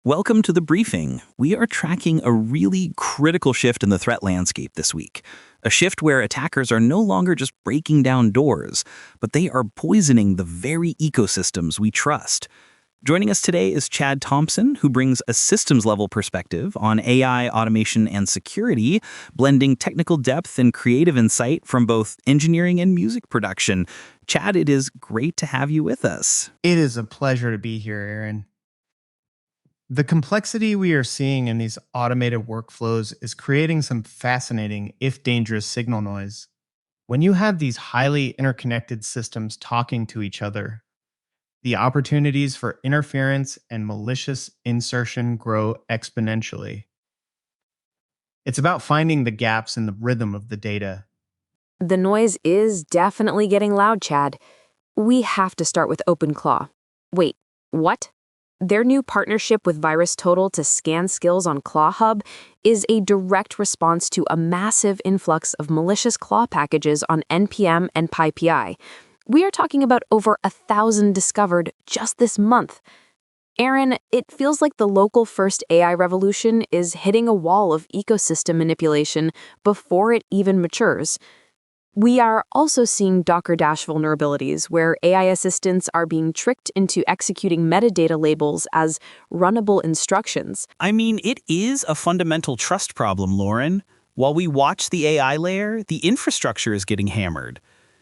Welcome to the briefing. We are tracking a really critical shift in the threat landscape this week. A shift where attackers are no longer just breaking down doors, but they are poisoning the very ecosystems we trust. Joining us today is Chad Thompson, who brings a systems-level perspective on AI, automation, and security, blending technical depth and creative insight from both engineering and music production. Chad, it is great to have you with us. It is a pleasure to be here, Aaron. The complexity we are seeing in these automated workflows is creating some fascinating, if dangerous, signal noise. When you have these highly interconnected systems talking to each other, the opportunities for interference and malicious insertion grow exponentially. It's about finding the gaps in the rhythm of the data. The noise is definitely getting loud, Chad. We have to start with OpenClaw. Wait, what? Their new partnership with VirusTotal to scan skills on ClawHub is a direct response to a massive influx of malicious claw packages on NPM and PyPI. We are talking about over 1,000 discovered just this month. Aaron, it feels like the local first AI revolution is hitting a wall of ecosystem manipulation before it even matures. We are also seeing DockerDash vulnerabilities, where AI assistants are being tricked into executing metadata labels as runnable instructions. I mean, it is a fundamental trust problem, Lauren. While we watch the AI layer, the infrastructure is getting hammered.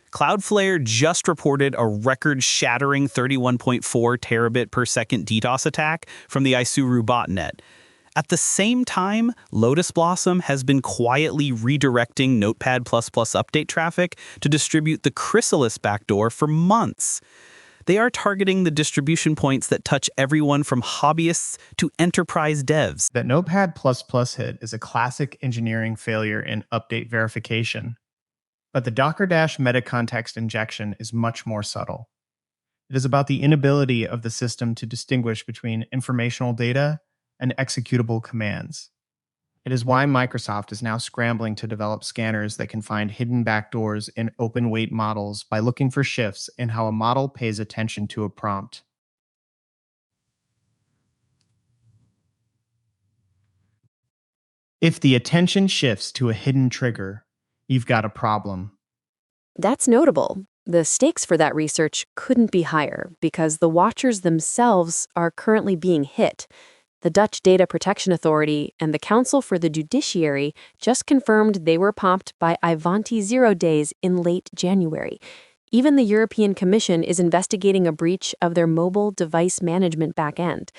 Cloudflare just reported a record-shattering 31.4 terabit per second DDoS attack from the Isuru botnet. At the same time, Lotus Blossom has been quietly redirecting Notepad++ update traffic to distribute the Chrysalis backdoor for months. They are targeting the distribution points that touch everyone from hobbyists to enterprise devs. That Notepad++ hit is a classic engineering failure in update verification. But the DockerDash meta-context injection is much more subtle. It is about the inability of the system to distinguish between informational data and executable commands. It is why Microsoft is now scrambling to develop scanners that can find hidden backdoors in open weight models by looking for shifts in how a model pays attention to a prompt. If the attention shifts to a hidden trigger, you've got a problem. That's notable. The stakes for that research couldn't be higher because the watchers themselves are currently being hit. The Dutch Data Protection Authority and the Council for the Judiciary just confirmed they were popped by Ivanti 0 days in late January. Even the European Commission is investigating a breach of their mobile device management backend.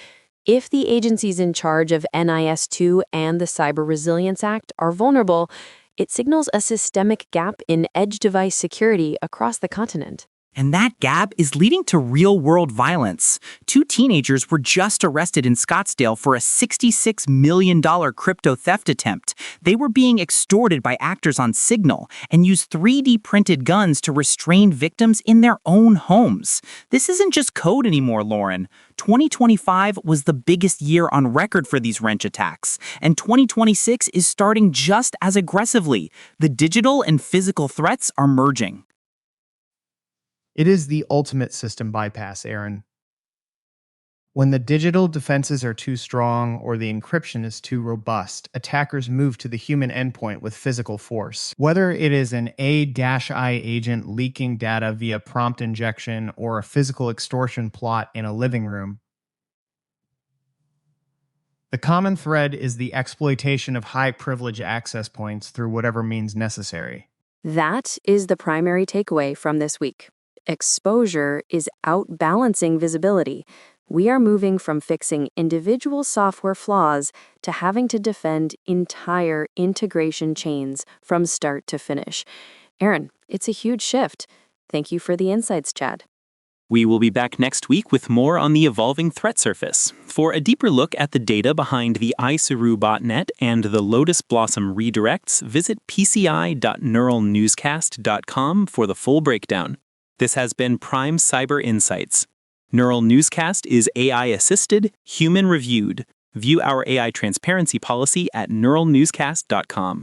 If the agencies in charge of NIS2 and the Cyber Resilience Act are vulnerable, it signals a systemic gap in edge device security across the continent. And that gap is leading to real-world violence. 2 teenagers were just arrested in Scottsdale for a $66 million crypto theft attempt. They were being extorted by actors on Signal and used 3D-printed guns to restrain victims in their own homes. This isn't just code anymore, Lauren. 2025 was the biggest year on record for these wrench attacks, and 2026 is starting just as aggressively. The digital and physical threats are merging. It is the ultimate system bypass, Aaron. When the digital defenses are too strong or the encryption is too robust, attackers move to the human endpoint with physical force. Whether it is an A-I agent leaking data via prompt injection or a physical extortion plot in a living room, the common thread is the exploitation of high-privilege access points through whatever means necessary. That is the primary takeaway from this week. Exposure is outbalancing visibility. We are moving from fixing individual software flaws to having to defend entire integration chains from start to finish. Aaron, it's a huge shift. Thank you for the insights, Chad. We will be back next week with more on the evolving threat surface. For a deeper look at the data behind the Isuru botnet and the Lotus Blossom redirects, visit pci.neuralnewscast.com for the full breakdown. This has been Prime Cyber Insights. Neural Newscast is AI-assisted, human-reviewed. View our AI transparency policy at neuralnewscast.com.